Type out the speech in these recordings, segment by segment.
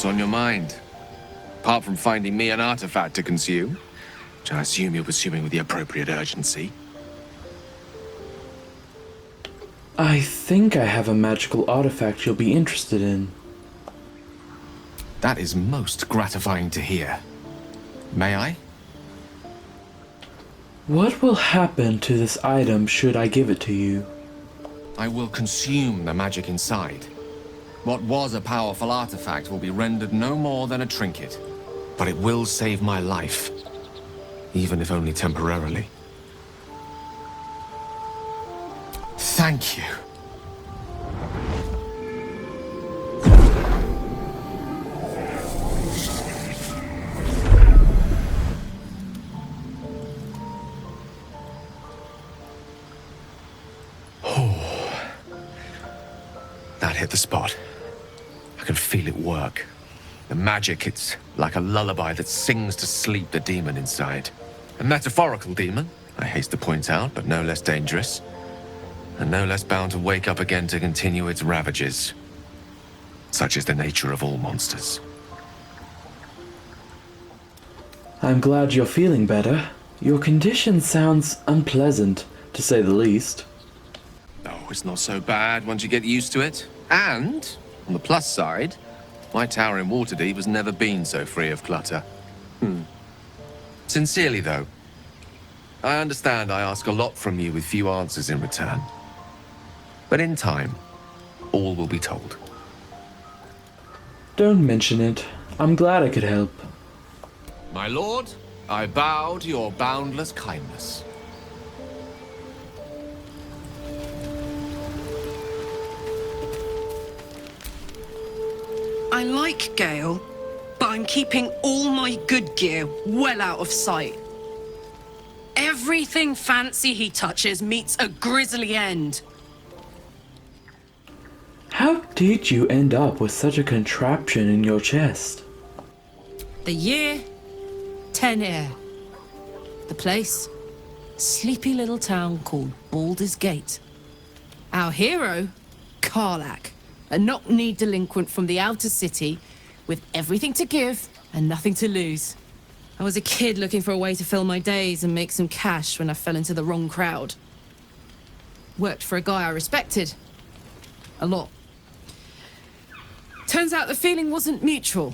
What's on your mind? Apart from finding me an artifact to consume, which I assume you're pursuing with the appropriate urgency. I think I have a magical artifact you'll be interested in. That is most gratifying to hear. May I? What will happen to this item should I give it to you? I will consume the magic inside. What was a powerful artifact will be rendered no more than a trinket. But it will save my life, even if only temporarily. Thank you. Oh, that hit the spot. I can feel it work. The magic, it's like a lullaby that sings to sleep the demon inside. A metaphorical demon, I haste to point out, but no less dangerous. And no less bound to wake up again to continue its ravages. Such is the nature of all monsters. I'm glad you're feeling better. Your condition sounds unpleasant, to say the least. Oh, it's not so bad once you get used to it. And, on the plus side, my tower in Waterdeep has never been so free of clutter. Sincerely, though, I understand I ask a lot from you with few answers in return. But in time, all will be told. Don't mention it. I'm glad I could help. My lord, I bow to your boundless kindness. I like Gale, but I'm keeping all my good gear well out of sight. Everything fancy he touches meets a grisly end. How did you end up with such a contraption in your chest? The year, 10 air. The place, sleepy little town called Baldur's Gate. Our hero, Karlach, a knock-kneed delinquent from the outer city with everything to give and nothing to lose. I was a kid looking for a way to fill my days and make some cash when I fell into the wrong crowd. Worked for a guy I respected. A lot. Turns out the feeling wasn't mutual.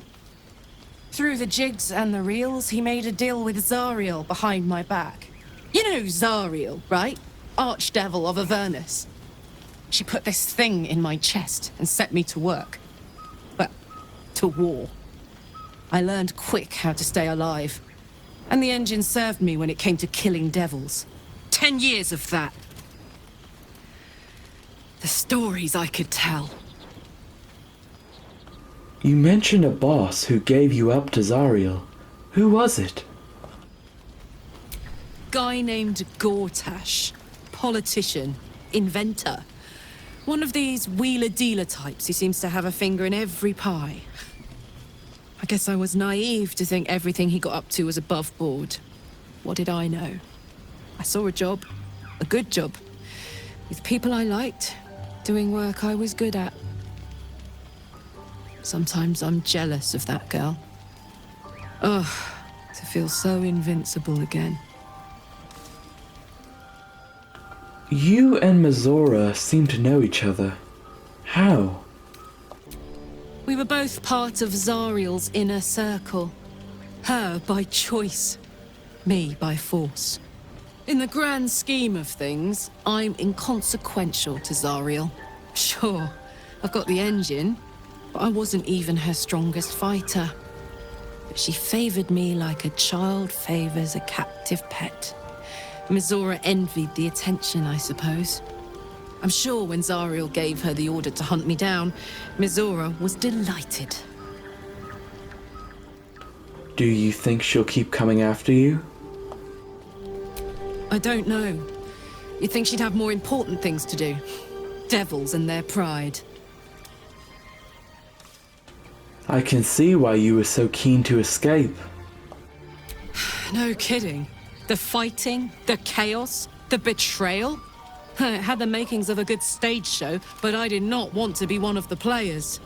Through the jigs and the reels, he made a deal with Zariel behind my back. You know Zariel, right? Archdevil of Avernus. She put this thing in my chest and set me to work. Well, to war. I learned quick how to stay alive. And the engine served me when it came to killing devils. 10 years of that. The stories I could tell. You mentioned a boss who gave you up to Zariel. Who was it? Guy named Gortash. Politician. Inventor. One of these wheeler-dealer types who seems to have a finger in every pie. I guess I was naive to think everything he got up to was above board. What did I know? I saw a job. A good job. With people I liked. Doing work I was good at. Sometimes I'm jealous of that girl. Ugh, to feel so invincible again. You and Mizora seem to know each other. How? We were both part of Zariel's inner circle. Her by choice, me by force. In the grand scheme of things, I'm inconsequential to Zariel. Sure, I've got the engine, but I wasn't even her strongest fighter. But she favored me like a child favors a captive pet. Mizora envied the attention, I suppose. I'm sure when Zariel gave her the order to hunt me down, Mizora was delighted. Do you think she'll keep coming after you? I don't know. You'd think she'd have more important things to do. Devils and their pride. I can see why you were so keen to escape. No kidding. The fighting, the chaos, the betrayal. It had the makings of a good stage show, but I did not want to be one of the players.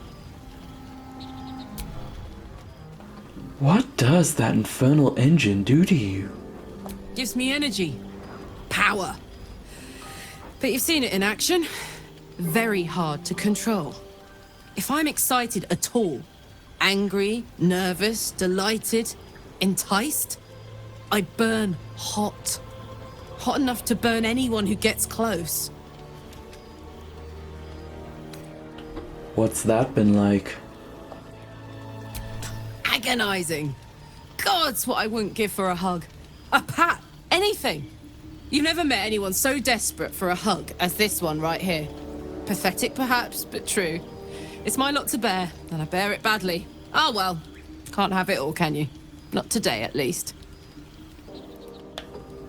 What does that infernal engine do to you? Gives me energy. Power. But you've seen it in action. Very hard to control. If I'm excited at all, angry, nervous, delighted, enticed, I burn hot. Hot enough to burn anyone who gets close. What's that been like? Agonizing. Gods, what I wouldn't give for a hug. A pat. Anything. You've never met anyone so desperate for a hug as this one right here. Pathetic perhaps, but true. It's my lot to bear, and I bear it badly. Ah well, can't have it all, can you? Not today, at least.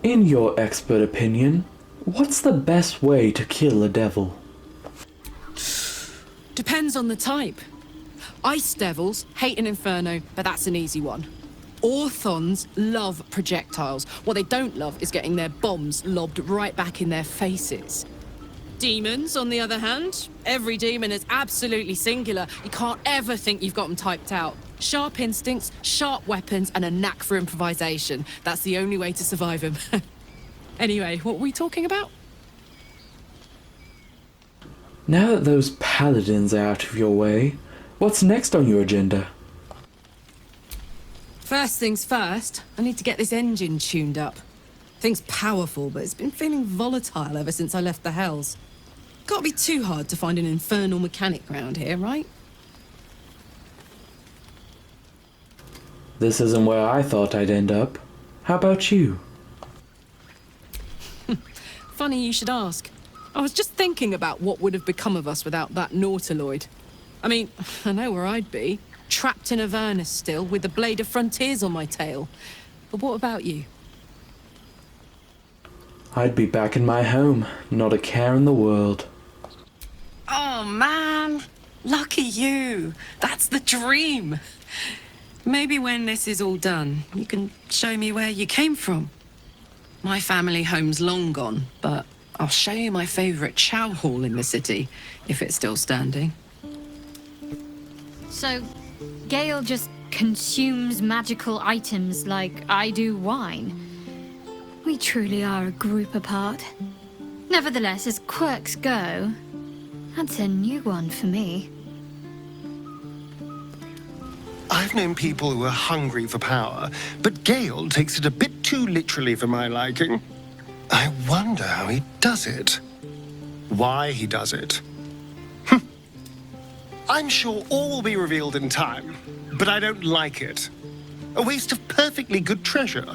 In your expert opinion, what's the best way to kill a devil? Depends on the type. Ice devils hate an inferno, but that's an easy one. Orthons love projectiles. What they don't love is getting their bombs lobbed right back in their faces. Demons, on the other hand, every demon is absolutely singular. You can't ever think you've got them typed out. Sharp instincts, sharp weapons, and a knack for improvisation. That's the only way to survive them. Anyway, what were we talking about? Now that those paladins are out of your way, what's next on your agenda? First things first, I need to get this engine tuned up. Thing's powerful, but it's been feeling volatile ever since I left the Hells. Can't be too hard to find an infernal mechanic round here, right? This isn't where I thought I'd end up. How about you? Funny you should ask. I was just thinking about what would have become of us without that Nautiloid. I mean, I know where I'd be. Trapped in Avernus still, with the Blade of Frontiers on my tail. But what about you? I'd be back in my home, not a care in the world. Oh, man. Lucky you. That's the dream. Maybe when this is all done, you can show me where you came from. My family home's long gone, but I'll show you my favorite chow hall in the city, if it's still standing. So, Gale just consumes magical items like I do wine. We truly are a group apart. Nevertheless, as quirks go, that's a new one for me. I've known people who are hungry for power, but Gale takes it a bit too literally for my liking. I wonder how he does it. Why he does it. I'm sure all will be revealed in time, but I don't like it. A waste of perfectly good treasure.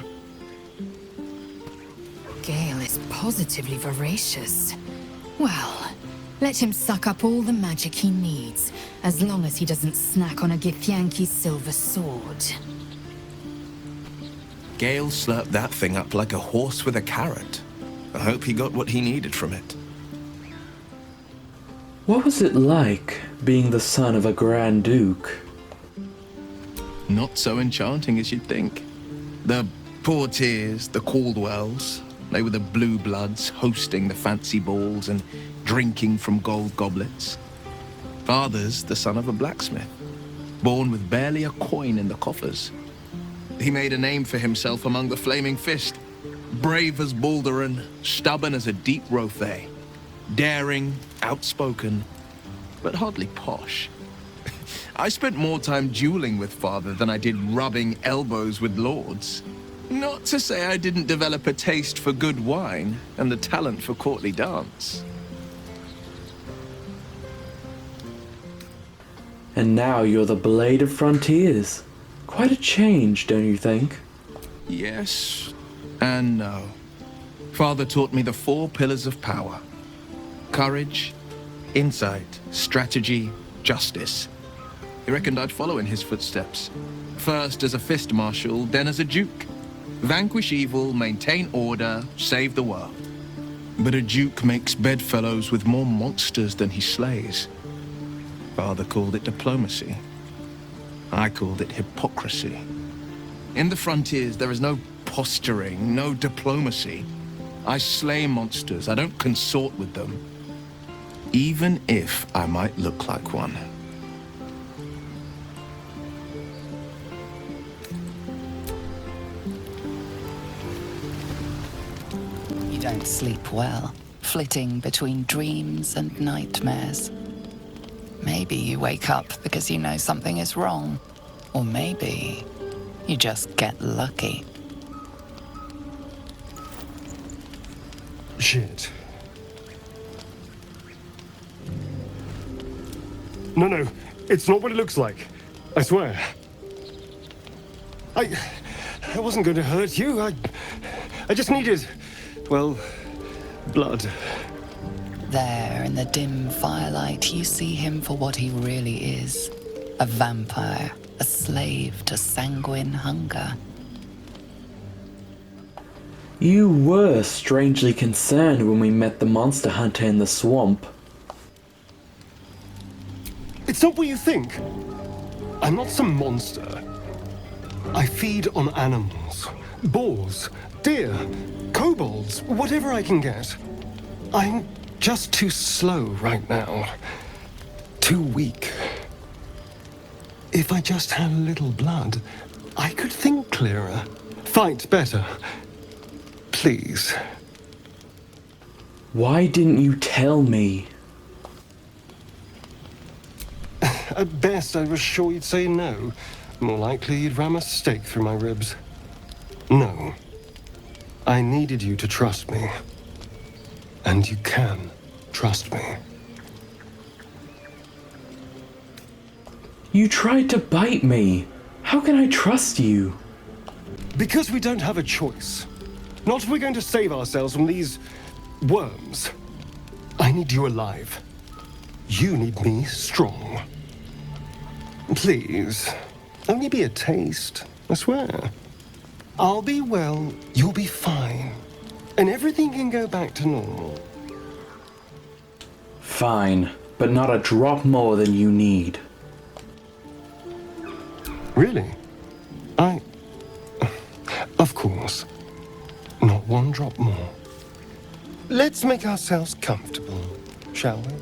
Gale is positively voracious. Well, let him suck up all the magic he needs, as long as he doesn't snack on a Githyanki's silver sword. Gale slurped that thing up like a horse with a carrot. I hope he got what he needed from it. What was it like being the son of a Grand Duke? Not so enchanting as you'd think. The Portiers, the Caldwells, they were the blue bloods hosting the fancy balls and drinking from gold goblets. Father's the son of a blacksmith, born with barely a coin in the coffers. He made a name for himself among the Flaming Fist, brave as Baldur and stubborn as a deep Rothay, daring, outspoken, but hardly posh. I spent more time dueling with Father than I did rubbing elbows with lords. Not to say I didn't develop a taste for good wine and the talent for courtly dance. And now you're the Blade of Frontiers. Quite a change, don't you think? Yes and no. Father taught me the 4 pillars of power. Courage, insight, strategy, justice. He reckoned I'd follow in his footsteps. First as a fist marshal, then as a duke. Vanquish evil, maintain order, save the world. But a duke makes bedfellows with more monsters than he slays. Father called it diplomacy. I called it hypocrisy. In the frontiers, there is no posturing, no diplomacy. I slay monsters, I don't consort with them. Even if I might look like one. don't sleep well, flitting between dreams and nightmares. Maybe you wake up because you know something is wrong. Or maybe you just get lucky. Shit. No, it's not what it looks like. I swear. I wasn't going to hurt you. I just needed, well, blood. There, in the dim firelight, you see him for what he really is. A vampire, a slave to sanguine hunger. You were strangely concerned when we met the monster hunter in the swamp. It's not what you think. I'm not some monster. I feed on animals. Boars, deer, kobolds, whatever I can get. I'm just too slow right now. Too weak. If I just had a little blood, I could think clearer, fight better. Please. Why didn't you tell me? At best, I was sure you'd say no. More likely, you'd ram a stake through my ribs. No. I needed you to trust me. And you can trust me. You tried to bite me. How can I trust you? Because we don't have a choice. Not if we're going to save ourselves from these worms. I need you alive. You need me strong. Please, only be a taste, I swear. I'll be well, you'll be fine. And everything can go back to normal. Fine, but not a drop more than you need. Really? Of course. Not one drop more. Let's make ourselves comfortable, shall we?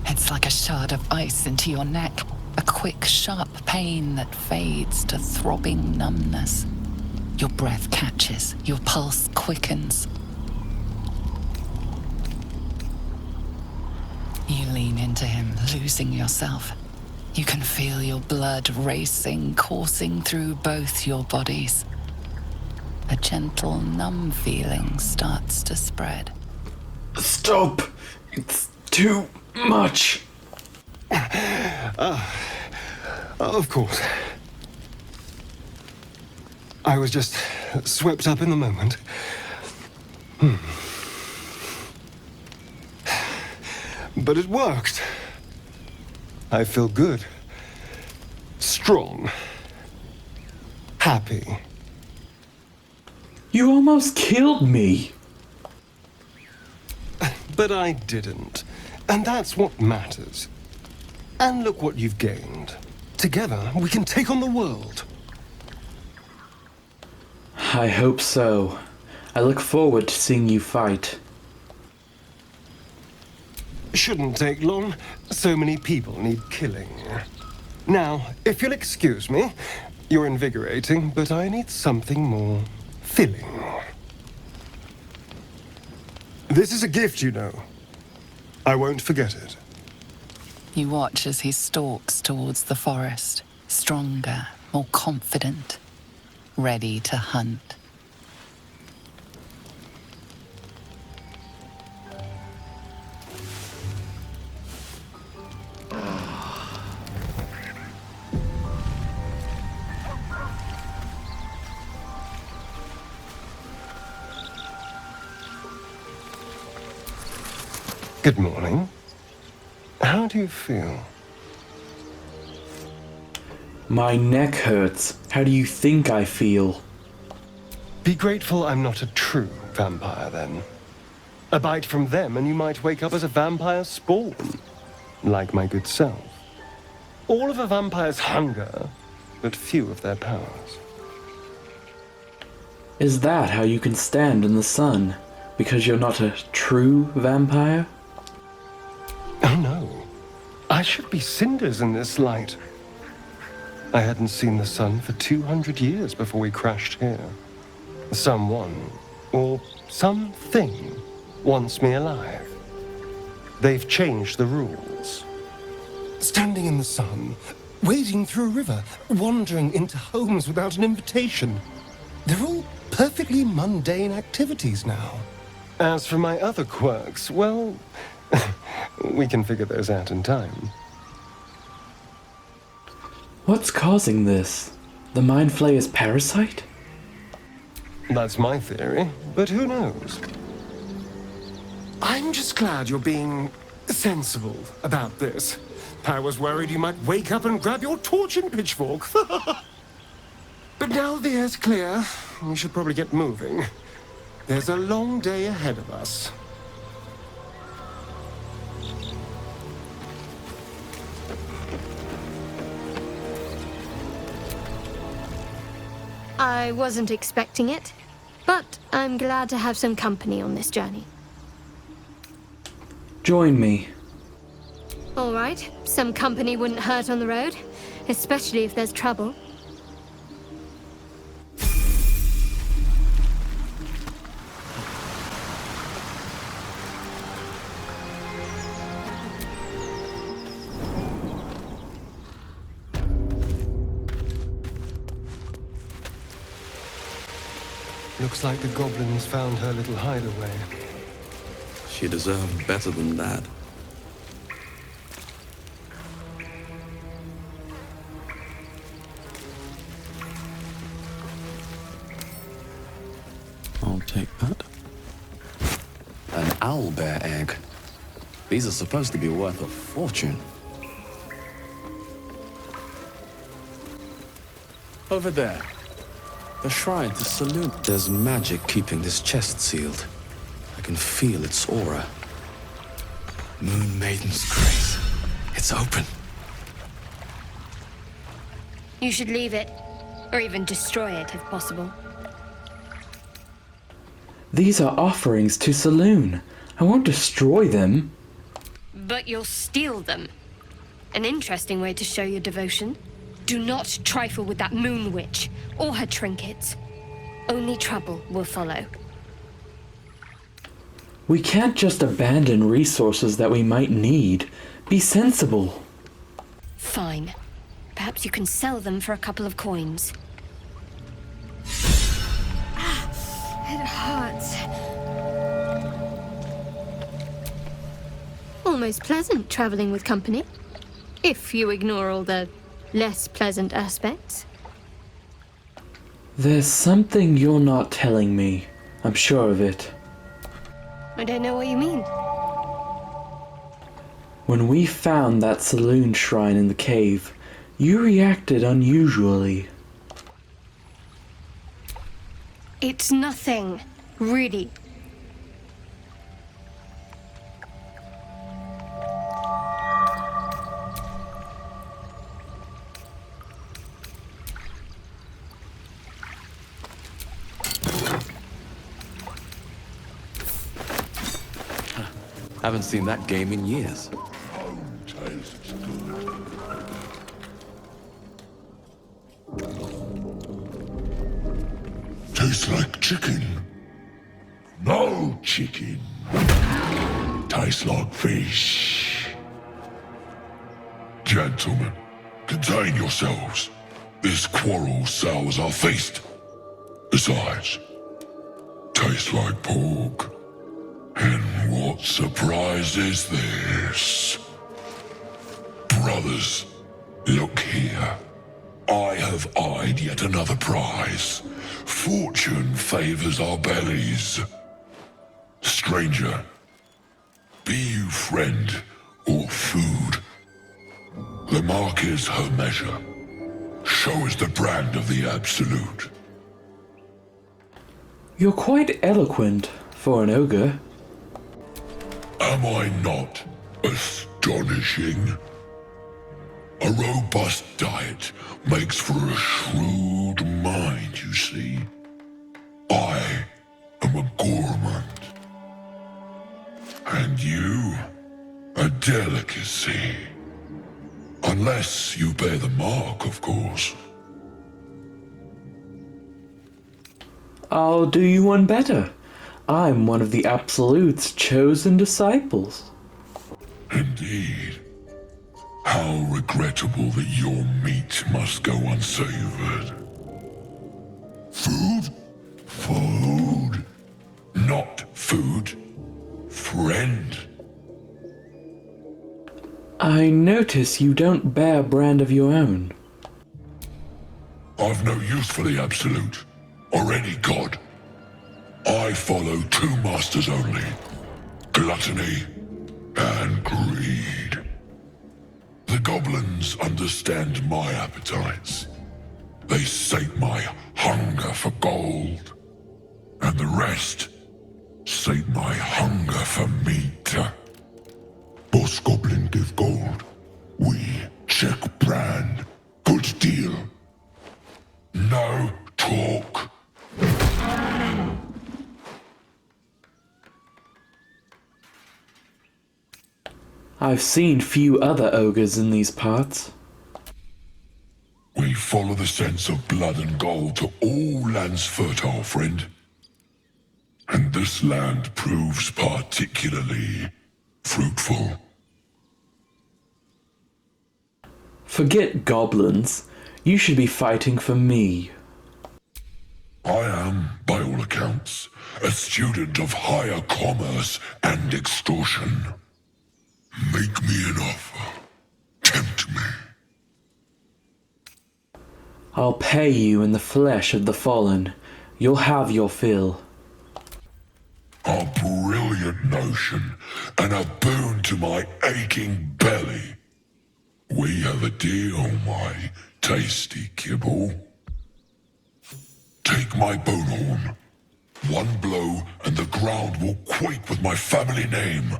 It's like a shard of ice into your neck. A quick, sharp pain that fades to throbbing numbness. Your breath catches, your pulse quickens. You lean into him, losing yourself. You can feel your blood racing, coursing through both your bodies. A gentle, numb feeling starts to spread. Stop! It's too much. Of course. I was just swept up in the moment. But it worked. I feel good. Strong. Happy. You almost killed me. But I didn't. And that's what matters. And look what you've gained. Together, we can take on the world. I hope so. I look forward to seeing you fight. Shouldn't take long. So many people need killing. Now, if you'll excuse me, you're invigorating, but I need something more filling. This is a gift, you know. I won't forget it. You watch as he stalks towards the forest, stronger, more confident, ready to hunt. Good morning. How do you feel? My neck hurts. How do you think I feel? Be grateful I'm not a true vampire, then. A bite from them and you might wake up as a vampire spawn. Like my good self. All of a vampire's hunger, but few of their powers. Is that how you can stand in the sun? Because you're not a true vampire? Oh no. I should be cinders in this light. I hadn't seen the sun for 200 years before we crashed here. Someone, or something, wants me alive. They've changed the rules. Standing in the sun, wading through a river, wandering into homes without an invitation. They're all perfectly mundane activities now. As for my other quirks, well, we can figure those out in time. What's causing this? The Mind Flayer's parasite? That's my theory, but who knows? I'm just glad you're being sensible about this. I was worried you might wake up and grab your torch and pitchfork. But now the air's clear, we should probably get moving. There's a long day ahead of us. I wasn't expecting it, but I'm glad to have some company on this journey. Join me. All right, some company wouldn't hurt on the road, especially if there's trouble. Looks like the Goblin's found her little hideaway. She deserved better than that. I'll take that. An owlbear egg. These are supposed to be worth a fortune. Over there. The shrine to Saloon. There's magic keeping this chest sealed. I can feel its aura. Moon Maiden's grace. It's open. You should leave it, or even destroy it if possible. These are offerings to Saloon. I won't destroy them. But you'll steal them. An interesting way to show your devotion. Do not trifle with that moon witch, or her trinkets. Only trouble will follow. We can't just abandon resources that we might need. Be sensible. Fine. Perhaps you can sell them for a couple of coins. It hurts. Almost pleasant traveling with company. If you ignore all the less pleasant aspects. There's something you're not telling me. I'm sure of it. I don't know what you mean. When we found that Saloon shrine in the cave, you reacted unusually. It's nothing, really. Haven't seen that game in years. Tastes like chicken. No chicken. Tastes like fish. Gentlemen, contain yourselves. This quarrel sours our feast. Besides, tastes like pork. And what surprise is this? Brothers, look here. I have eyed yet another prize. Fortune favors our bellies. Stranger, be you friend or food. The mark is her measure. Show us the brand of the absolute. You're quite eloquent for an ogre. Am I not astonishing? A robust diet makes for a shrewd mind, you see. I am a gourmand. And you, a delicacy. Unless you bear the mark, of course. I'll do you one better. I'm one of the Absolute's chosen disciples. Indeed. How regrettable that your meat must go unsavored. Food? Food. Not food. Friend. I notice you don't bear a brand of your own. I've no use for the Absolute, or any god. I follow two masters only. Gluttony and greed. The goblins understand my appetites. They sate my hunger for gold. And the rest sate my hunger for meat. Boss Goblin give gold. We check brand. Good deal. No talk. I've seen few other ogres in these parts. We follow the sense of blood and gold to all lands fertile, friend. And this land proves particularly fruitful. Forget goblins. You should be fighting for me. I am, by all accounts, a student of higher commerce and extortion. Make me an offer. Tempt me. I'll pay you in the flesh of the fallen. You'll have your fill. A brilliant notion, and a boon to my aching belly. We have a deal, my tasty kibble. Take my bone horn. One blow, and the ground will quake with my family name.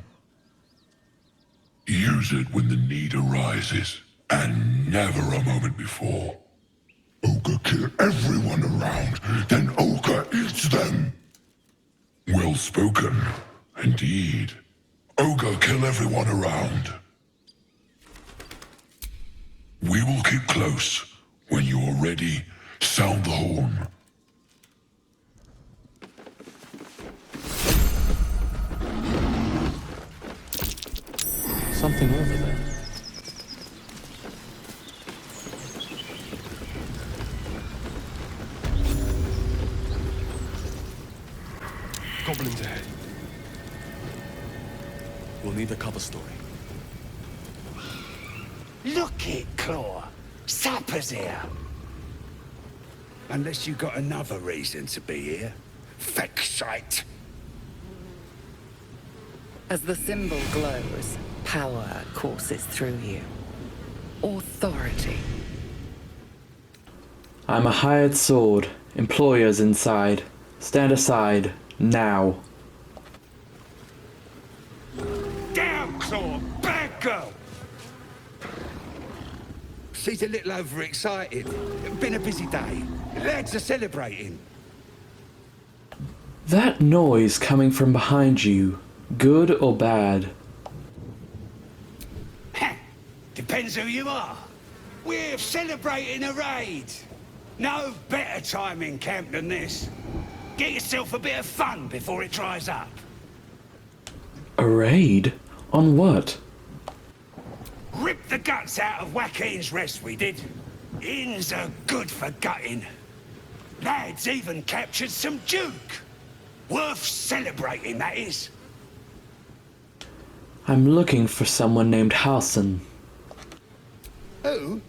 Use it when the need arises, and never a moment before. Ogre kill everyone around, then Ogre eats them. Well spoken, indeed. Ogre kill everyone around. We will keep close. When you are ready, sound the horn. Something over there. Goblins ahead. We'll need a cover story. Look it, Claw. Sapper's here. Unless you got another reason to be here. Feck shite. As the symbol glows, power courses through you. Authority. I'm a hired sword. Employers inside. Stand aside. Now. Down, Claw! Bad girl! She's a little overexcited. Been a busy day. Lads are celebrating. That noise coming from behind you, good or bad? Depends who you are. We're celebrating a raid. No better time in camp than this. Get yourself a bit of fun before it dries up. A raid? On what? Ripped the guts out of Joaquin's rest, we did. Inns are good for gutting. Lads even captured some Duke. Worth celebrating, that is. I'm looking for someone named Halson. Who?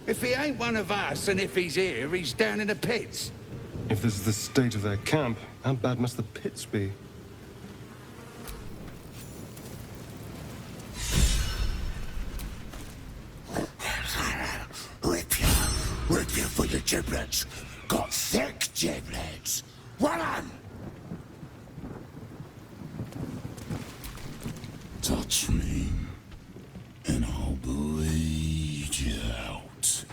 If he ain't one of us, and if he's here, he's down in the pits. If this is the state of their camp, how bad must the pits be? Rip you for your giblets. Got thick giblets. Well on! Touch me, and I'll bleed you out.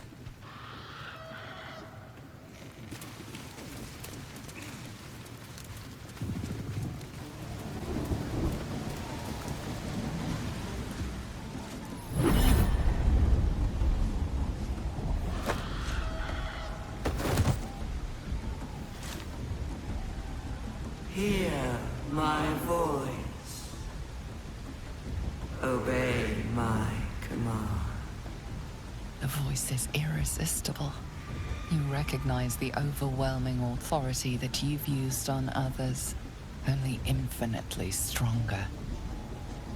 The voice is irresistible. You recognize the overwhelming authority that you've used on others, only infinitely stronger.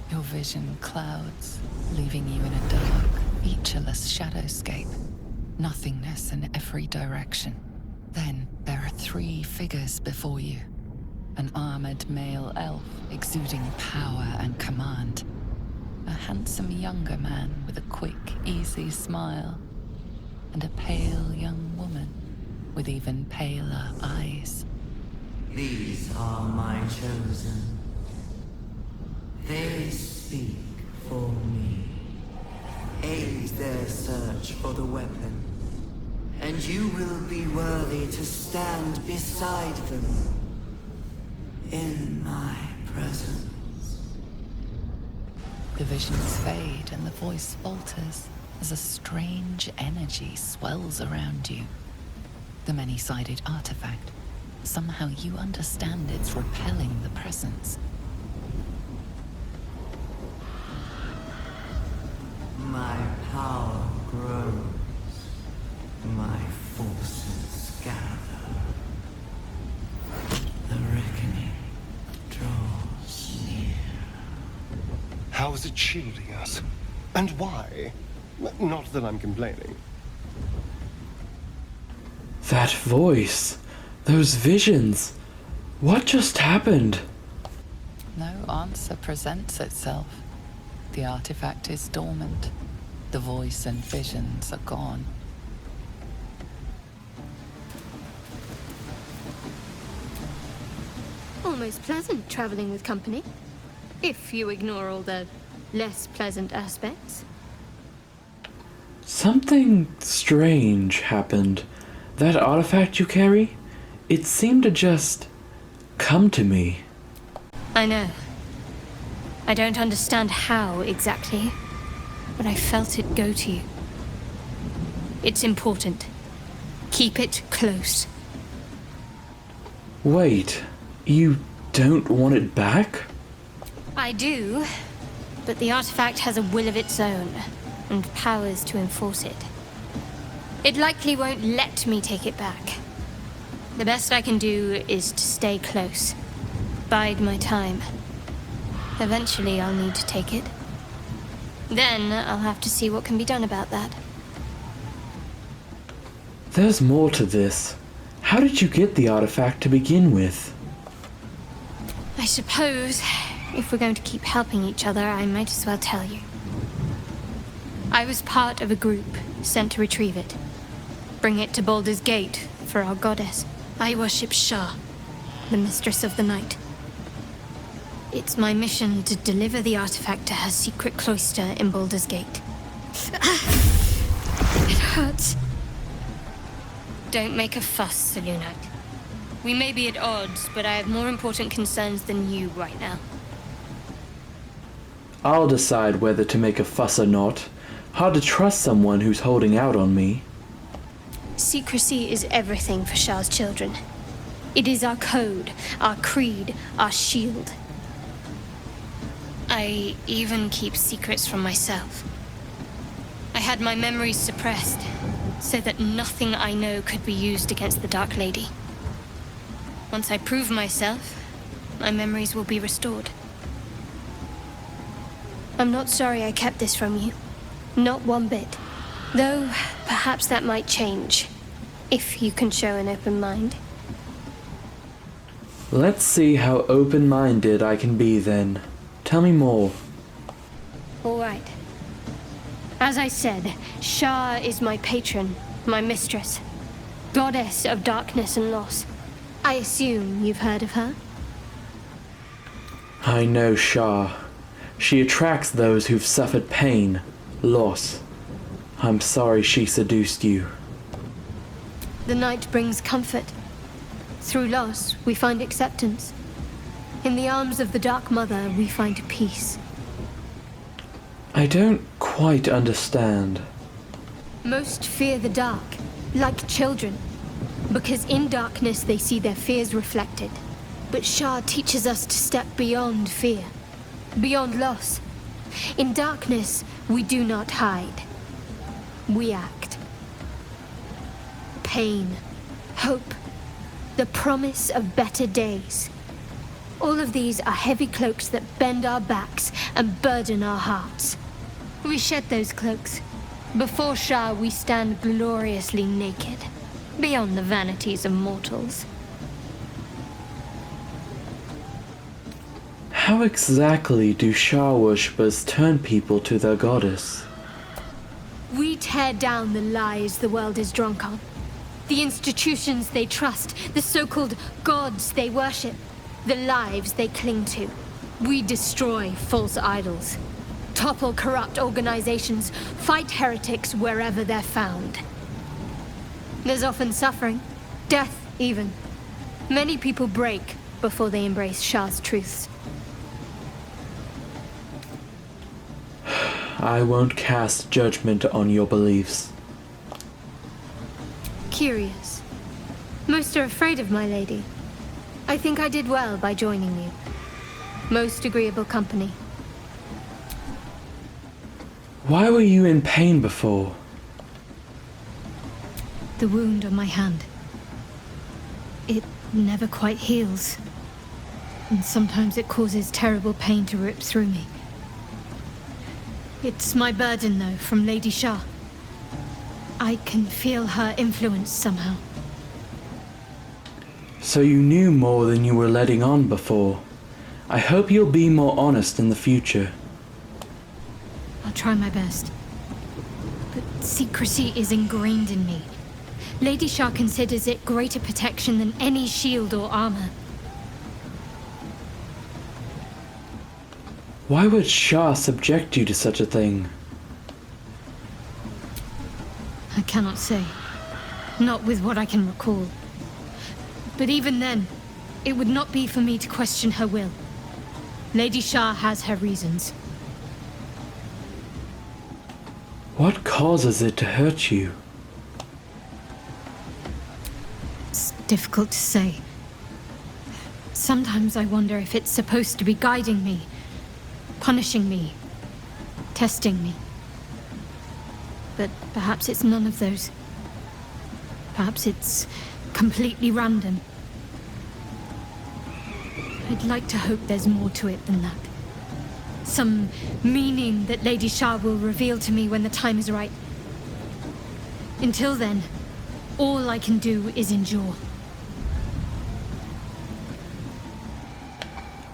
Your vision clouds, leaving you in a dark, featureless shadowscape. Nothingness in every direction. Then there are 3 figures before you. An armored male elf exuding power and command. A handsome younger man with a quick, easy smile. And a pale young woman with even paler eyes. These are my chosen. They speak for me. Aid their search for the weapon, and you will be worthy to stand beside them in my presence. The visions fade and the voice falters as a strange energy swells around you. The many-sided artifact. Somehow you understand it's repelling the presence. My power grows. My forces gather. The reckoning draws near. How is it shielding us? And why? Not that I'm complaining. That voice. Those visions. What just happened? No answer presents itself. The artifact is dormant. The voice and visions are gone. Almost pleasant traveling with company. If you ignore all the less pleasant aspects. Something strange happened. That artifact you carry? It seemed to just come to me. I know. I don't understand how exactly, but I felt it go to you. It's important. Keep it close. Wait, you don't want it back? I do, but the artifact has a will of its own, and powers to enforce it. It likely won't let me take it back. The best I can do is to stay close. Bide my time. Eventually I'll need to take it. Then I'll have to see what can be done about that. There's more to this. How did you get the artifact to begin with? I suppose, if we're going to keep helping each other, I might as well tell you. I was part of a group sent to retrieve it. Bring it to Baldur's Gate for our goddess. I worship Shah, the mistress of the night. It's my mission to deliver the artifact to her secret cloister in Baldur's Gate. It hurts. Don't make a fuss, Selûnite. We may be at odds, but I have more important concerns than you right now. I'll decide whether to make a fuss or not. Hard to trust someone who's holding out on me. Secrecy is everything for Shah's children. It is our code, our creed, our shield. I even keep secrets from myself. I had my memories suppressed, so that nothing I know could be used against the Dark Lady. Once I prove myself, my memories will be restored. I'm not sorry I kept this from you. Not one bit. Though, perhaps that might change, if you can show an open mind. Let's see how open-minded I can be then. Tell me more. All right. As I said, Shah is my patron, my mistress. Goddess of darkness and loss. I assume you've heard of her? I know Shah. She attracts those who've suffered pain, loss. I'm sorry she seduced you. The night brings comfort. Through loss, we find acceptance. In the arms of the Dark Mother, we find peace. I don't quite understand. Most fear the dark, like children, because in darkness they see their fears reflected. But Shah teaches us to step beyond fear, beyond loss. In darkness, we do not hide. we act. Pain, hope, the promise of better days. All of these are heavy cloaks that bend our backs and burden our hearts. We shed those cloaks. Before Shah, we stand gloriously naked, beyond the vanities of mortals. How exactly do Shah worshippers turn people to their goddess? We tear down the lies the world is drunk on. The institutions they trust, the so-called gods they worship, the lives they cling to. We destroy false idols, topple corrupt organizations, fight heretics wherever they're found. There's often suffering, death even. Many people break before they embrace Shah's truths. I won't cast judgment on your beliefs. Curious. Most are afraid of my lady. I think I did well by joining you. Most agreeable company. Why were you in pain before? The wound on my hand. It never quite heals. And sometimes it causes terrible pain to rip through me. It's my burden, though, from Lady Shah. I can feel her influence somehow. So you knew more than you were letting on before. I hope you'll be more honest in the future. I'll try my best. But secrecy is ingrained in me. Lady Shah considers it greater protection than any shield or armor. Why would Shah subject you to such a thing? I cannot say. Not with what I can recall. But even then, it would not be for me to question her will. Lady Shah has her reasons. What causes it to hurt you? It's difficult to say. Sometimes I wonder if it's supposed to be guiding me, punishing me, testing me. But perhaps it's none of those. Perhaps it's completely random. I'd like to hope there's more to it than that. Some meaning that Lady Shah will reveal to me when the time is right. Until then, all I can do is endure.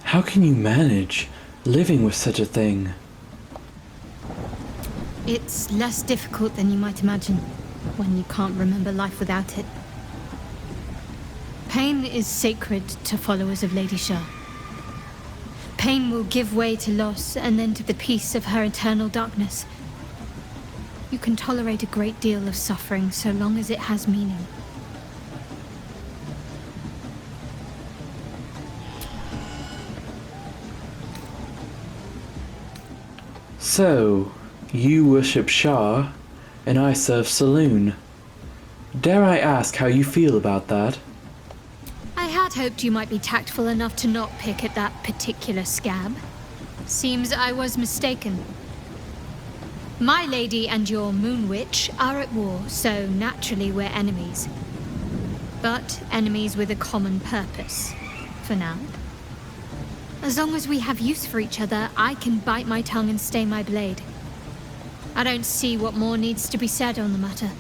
How can you manage living with such a thing? It's less difficult than you might imagine when you can't remember life without it. Pain is sacred to followers of Lady Shah. Pain will give way to loss and then to the peace of her eternal darkness. You can tolerate a great deal of suffering so long as it has meaning. So, you worship Shah, and I serve Saloon. Dare I ask how you feel about that? I had hoped you might be tactful enough to not pick at that particular scab. Seems I was mistaken. My lady and your Moon Witch are at war, so naturally we're enemies. But enemies with a common purpose, for now. As long as we have use for each other, I can bite my tongue and stay my blade. I don't see what more needs to be said on the matter.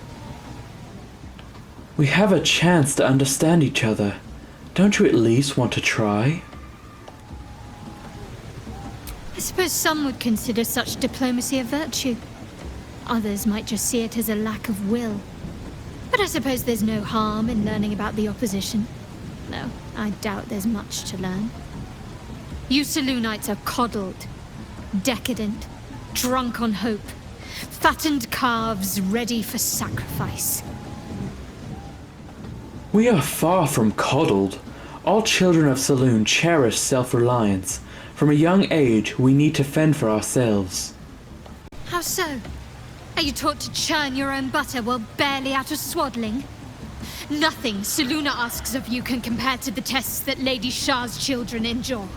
We have a chance to understand each other. Don't you at least want to try? I suppose some would consider such diplomacy a virtue. Others might just see it as a lack of will. But I suppose there's no harm in learning about the opposition. No, I doubt there's much to learn. You Saloonites are coddled, decadent, drunk on hope, fattened calves ready for sacrifice. We are far from coddled. All children of Saloon cherish self-reliance. From a young age, we need to fend for ourselves. How so? Are you taught to churn your own butter while barely out of swaddling? Nothing Saluna asks of you can compare to the tests that Lady Shah's children endure.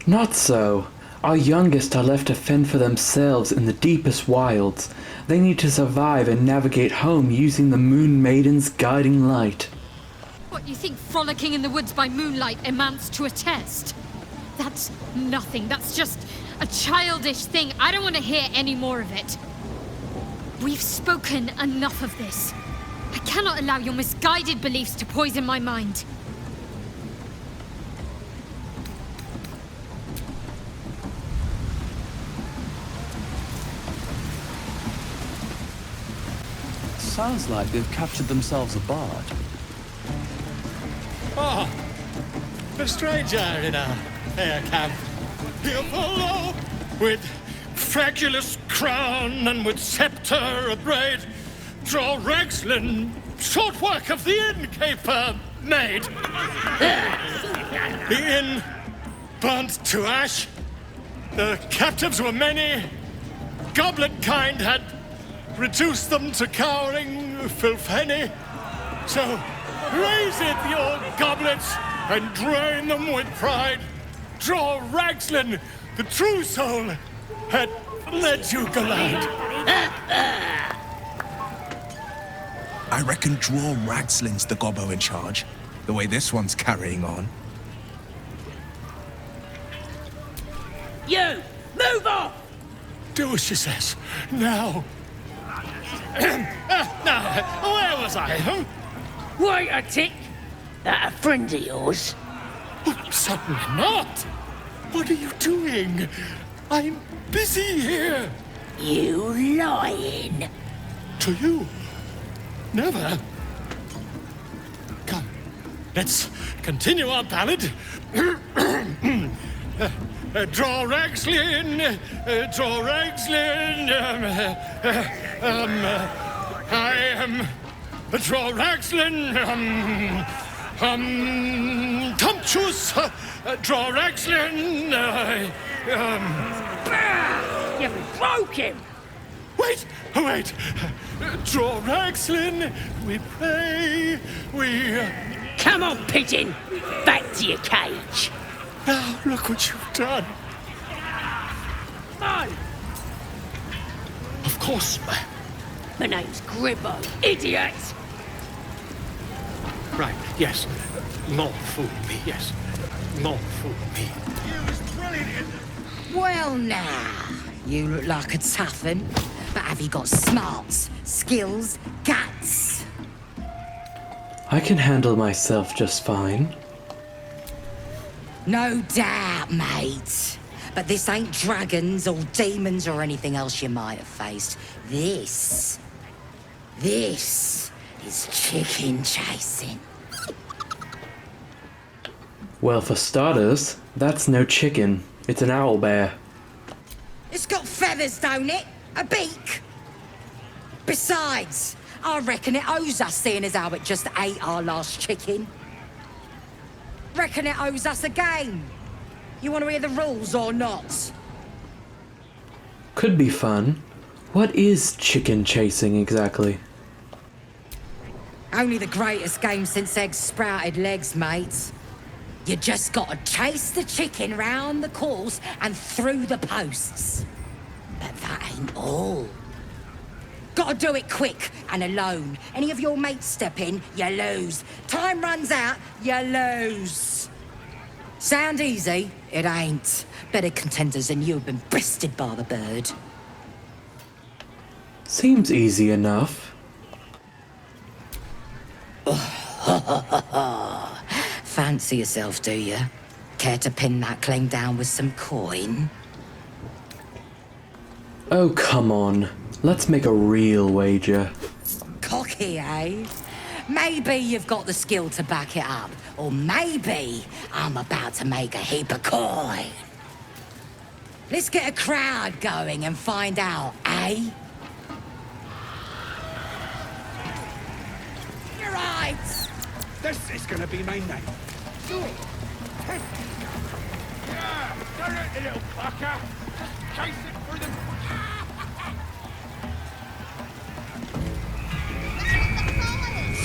Not so. Our youngest are left to fend for themselves in the deepest wilds. They need to survive and navigate home using the Moon Maiden's guiding light. What, you think frolicking in the woods by moonlight amounts to a test? That's nothing. That's just a childish thing. I don't want to hear any more of it. We've spoken enough of this. I cannot allow your misguided beliefs to poison my mind. Sounds like they've captured themselves a bard. Oh, a stranger in a fair camp. Here follow, with fragulous crown and with scepter abraid, draw Rexlin, short work of the innkeeper made. The inn burnt to ash. The captives were many. Goblin kind had reduced them to cowering filthenny. So raise it, your goblets, and drain them with pride. Draw Ragslin, the true soul, had led you galad. I reckon Draw Ragslin's the gobbo in charge, the way this one's carrying on. You! Move off! Do as she says, now. Now, where was I? Wait a tick! That a friend of yours? Certainly not! What are you doing? I'm busy here. You lying? To you? Never. Come, let's continue our ballad. Draw Ragslin, draw Ragslin. I am Draw Ragslin. Tumptuous. Draw Ragslin. You broke him. Wait. Draw Ragslin. We pray. We. Come on, pigeon. Back to your cage. Now, look what you've done. No. Of course. My name's Gribbo, idiot. Right, yes. Not fool me, yes. Not fool me. Well now, you look like a tough un, but have you got smarts, skills, guts? I can handle myself just fine. No doubt, mate. But this ain't dragons or demons or anything else you might have faced. This is chicken chasing. Well, for starters, that's no chicken. It's an owlbear. It's got feathers, don't it? A beak. Besides, I reckon it owes us, seeing as how it just ate our last chicken. Reckon it owes us a game. You want to hear the rules or not? Could be fun. What is chicken chasing exactly? Only the greatest game since eggs sprouted legs, mate. You just gotta chase the chicken round the course and through the posts. But that ain't all. Gotta do it quick and alone. Any of your mates step in, you lose. Time runs out, you lose. Sound easy? It ain't. Better contenders than you have been bested by the bird. Seems easy enough. Fancy yourself, do you? Care to pin that claim down with some coin? Oh, come on. Let's make a real wager. Cocky, eh? Maybe you've got the skill to back it up. Or maybe I'm about to make a heap of coin. Let's get a crowd going and find out, eh? You're right! This is gonna be my night. Do it! Yeah! Turn it, you little fucker! Chase it for the...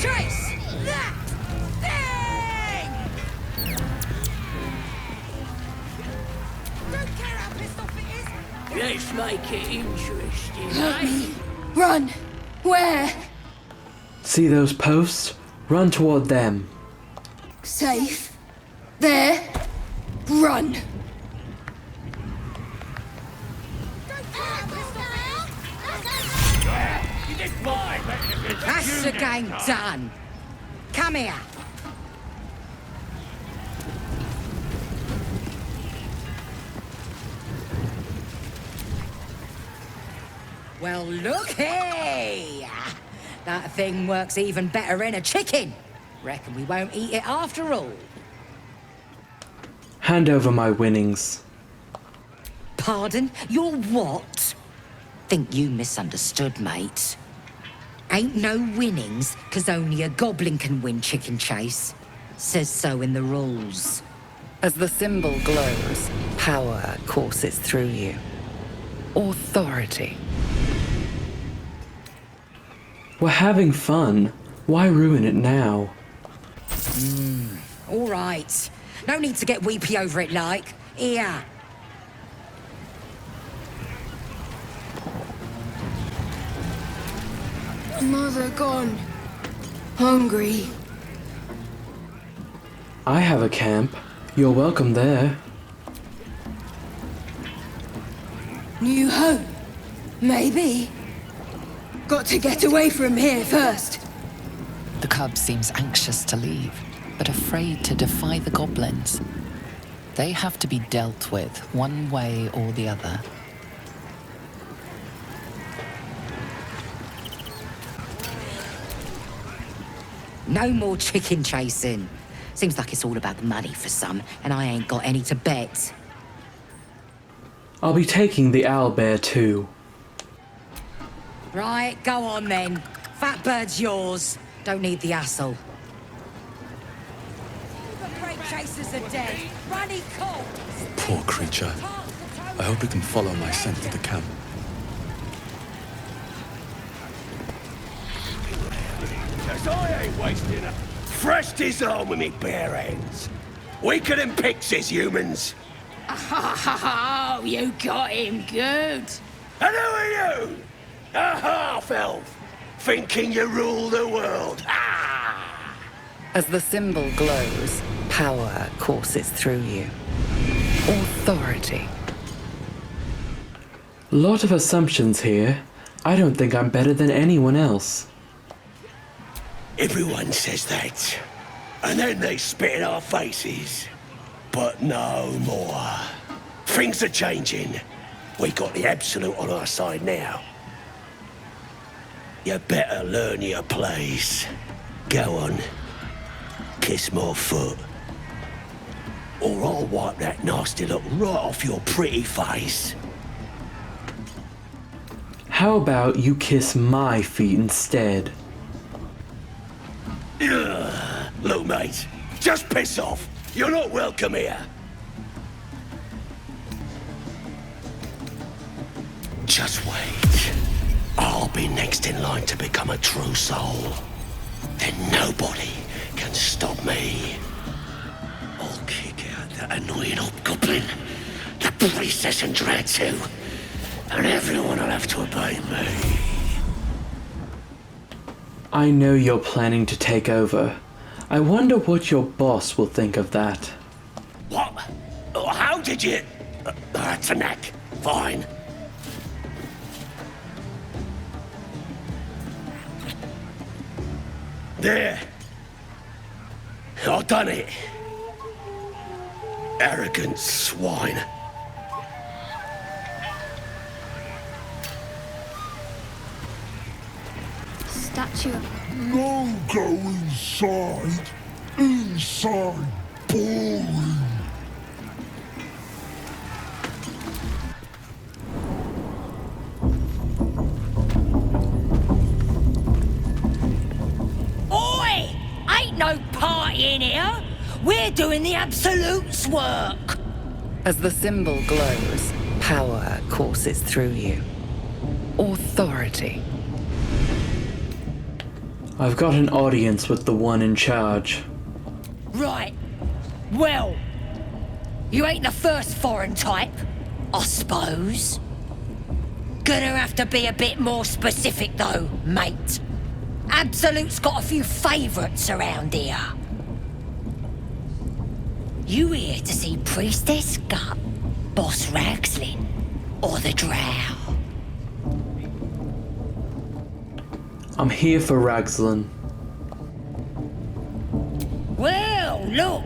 Chase that thing! Don't care how pissed make it interesting, Help eh? me. Run! Where? See those posts? Run toward them. Safe. There. Run! You did fine, but That's the game done. Come here. Well, look here. That thing works even better in a chicken. Reckon we won't eat it after all. Hand over my winnings. Pardon? Your what? Think you misunderstood, mate. Ain't no winnings, 'cause only a goblin can win chicken chase. Says so in the rules. As the symbol glows, power courses through you. Authority. We're having fun. Why ruin it now? All right. No need to get weepy over it, like. Here. Mother gone. Hungry. I have a camp. You're welcome there. New home. Maybe. Got to get away from here first. The cub seems anxious to leave, but afraid to defy the goblins. They have to be dealt with one way or the other. No more chicken chasing. Seems like it's all about the money for some, and I ain't got any to bet. I'll be taking the owlbear too. Right, go on then. Fat bird's yours. Don't need the hassle. The great chasers are dead. Runny cold. Poor creature. I hope he can follow my scent to the camp. Cause I ain't wasting a fresh disarm with me bare hands. Weaker than pixies, humans. Oh, you got him good. And who are you? A half-elf, thinking you rule the world. Ah! As the symbol glows, power courses through you. Authority. Lot of assumptions here. I don't think I'm better than anyone else. Everyone says that. And then they spit in our faces. But no more. Things are changing. We got the Absolute on our side now. You better learn your place. Go on. Kiss my foot. Or I'll wipe that nasty look right off your pretty face. How about you kiss my feet instead? Ugh. Look, mate, just piss off. You're not welcome here. Just wait. I'll be next in line to become a true soul. Then nobody can stop me. I'll kick out that annoying hobgoblin, the priestess and dread too, and everyone will have to obey me. I know you're planning to take over. I wonder what your boss will think of that. What? How did you... That's a knack. Fine. There. I've done it. Arrogant swine. Statue of... No go inside. Inside. Boring. Oi! Ain't no party in here. We're doing the Absolute's work. As the symbol glows, power courses through you. Authority. I've got an audience with the one in charge. Right. Well, you ain't the first foreign type, I suppose. Gonna have to be a bit more specific though, mate. Absolute's got a few favourites around here. You here to see Priestess Gut, Boss Ragslin, or the Drow? I'm here for Ragslin. Well, look.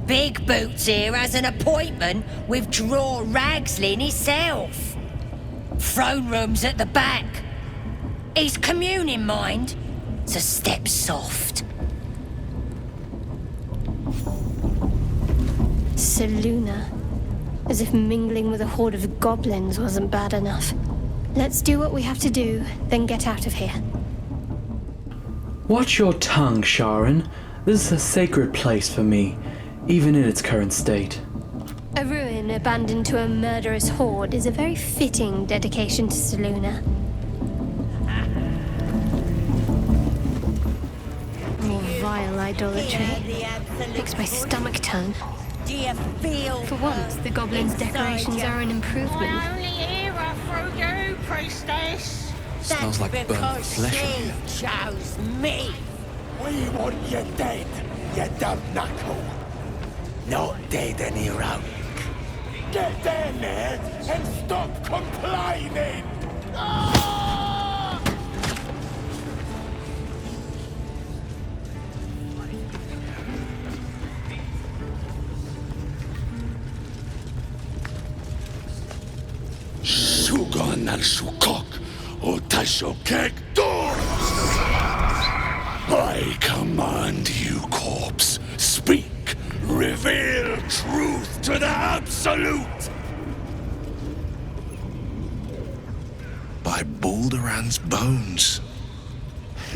Big Boots here has an appointment with Draw Ragslin himself. Throne room's at the back. He's communing, mind, so step soft. Seluna. As if mingling with a horde of goblins wasn't bad enough. Let's do what we have to do, then get out of here. Watch your tongue, Sharon. This is a sacred place for me, even in its current state. A ruin abandoned to a murderous horde is a very fitting dedication to Seluna. More vile idolatry. Makes my stomach turn. Do you feel? For once, the goblins' decorations are an improvement. My only era through you, priestess. Smells like burnt because flesh in here. she chose me. We want you dead, you dumb knuckle. Not dead and heroic. Get down there and stop complaining! Ah! Sugan al Sukok, Otashokek Dor! I command you, corpse. Speak. Reveal truth to the Absolute! By Balduran's bones.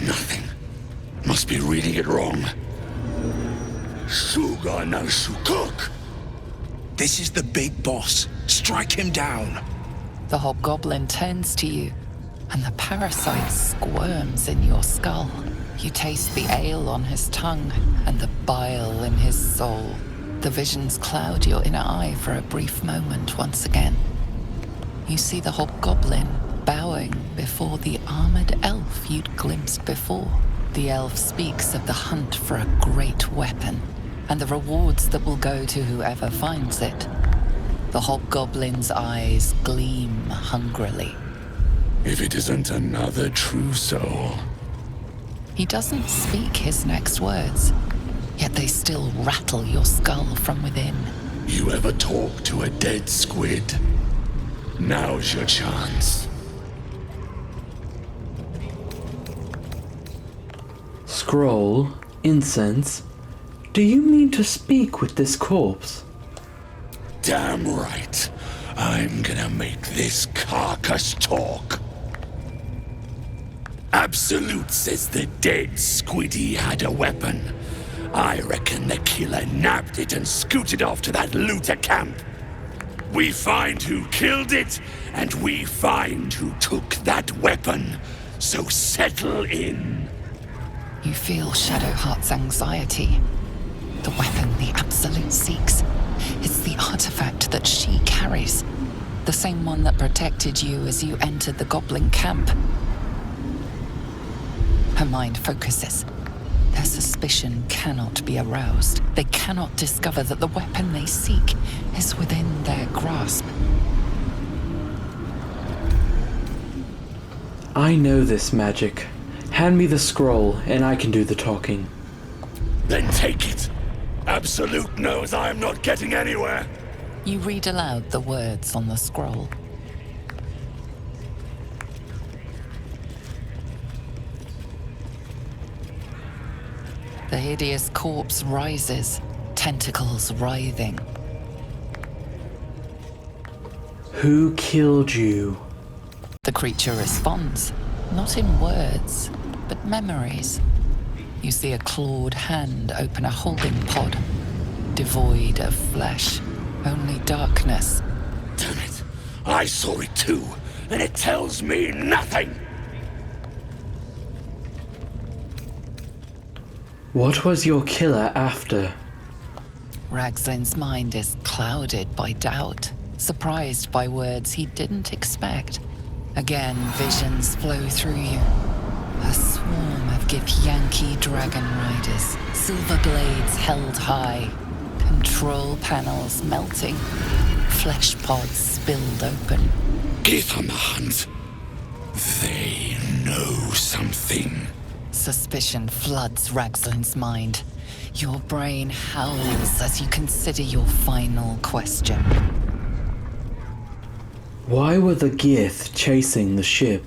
Nothing. Must be reading it wrong. Sugan al Sukok. This is the big boss. Strike him down. The hobgoblin turns to you, and the parasite squirms in your skull. You taste the ale on his tongue and the bile in his soul. The visions cloud your inner eye for a brief moment once again. You see the hobgoblin bowing before the armored elf you'd glimpsed before. The elf speaks of the hunt for a great weapon and the rewards that will go to whoever finds it. The hobgoblin's eyes gleam hungrily. If it isn't another true soul. He doesn't speak his next words, yet they still rattle your skull from within. You ever talk to a dead squid? Now's your chance. Scroll, incense. Do you mean to speak with this corpse? Damn right. I'm gonna make this carcass talk. Absolute says the dead squiddy had a weapon. I reckon the killer nabbed it and scooted off to that looter camp. We find who killed it, and we find who took that weapon. So settle in. You feel Shadowheart's anxiety. The weapon the Absolute seeks. It's the artifact that she carries. The same one that protected you as you entered the Goblin camp. Her mind focuses. Their suspicion cannot be aroused. They cannot discover that the weapon they seek is within their grasp. I know this magic. Hand me the scroll, and I can do the talking. Then take it. Absolute knows I'm not getting anywhere. You read aloud the words on the scroll. The hideous corpse rises, tentacles writhing. Who killed you? The creature responds, not in words, but memories. You see a clawed hand open a holding pod, devoid of flesh, only darkness. Damn it. I saw it too, and it tells me nothing. What was your killer after? Ragslin's mind is clouded by doubt, surprised by words he didn't expect. Again, visions flow through you. A swarm of Githyanki dragon riders, silver blades held high, control panels melting, flesh pods spilled open. Gith on the hunt. They know something. Suspicion floods Ragslin's mind. Your brain howls as you consider your final question. Why were the Gith chasing the ship?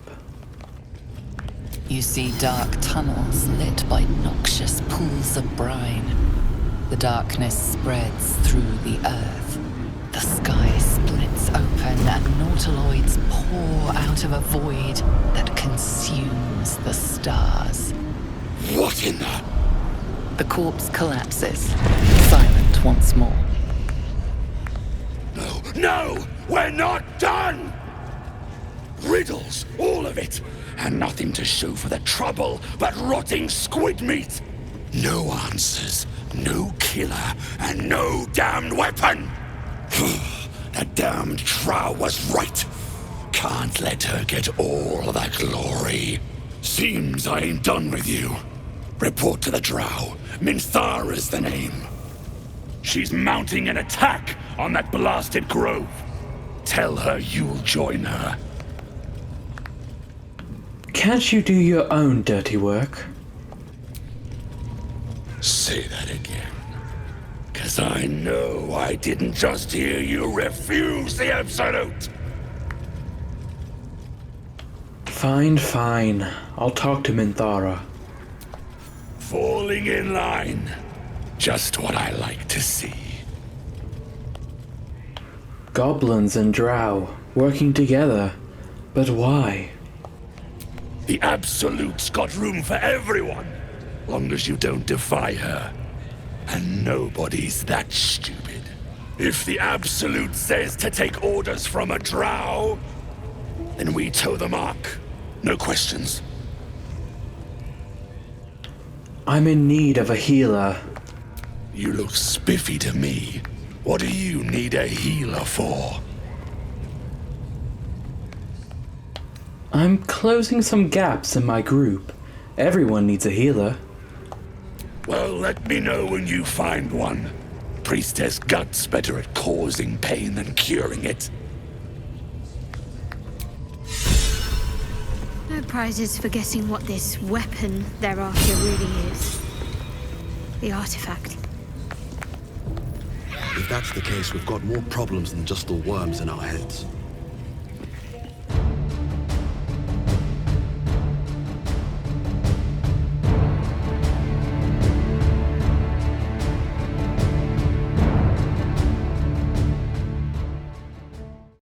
You see dark tunnels lit by noxious pools of brine. The darkness spreads through the earth. The sky splits open and nautiloids pour out of a void that consumes the stars. What in the... The corpse collapses, silent once more. No! We're not done! Riddles, all of it, and nothing to show for the trouble but rotting squid meat. No answers, no killer, and no damned weapon. The damned Trow was right. Can't let her get all the glory. Seems I ain't done with you. Report to the Drow. Minthara's the name. She's mounting an attack on that blasted grove. Tell her you'll join her. Can't you do your own dirty work? Say that again. 'Cause I know I didn't just hear you refuse the Absolute. Fine, fine. I'll talk to Minthara. Falling in line. Just what I like to see. Goblins and Drow working together. But why? The Absolute's got room for everyone. Long as you don't defy her. And nobody's that stupid. If the Absolute says to take orders from a Drow, then we toe the mark. No questions. I'm in need of a healer. You look spiffy to me. What do you need a healer for? I'm closing some gaps in my group. Everyone needs a healer. Well, let me know when you find one. Priestess Gut's better at causing pain than curing it. No prizes for guessing what this weapon they're after really is. The artifact. If that's the case, we've got more problems than just the worms in our heads.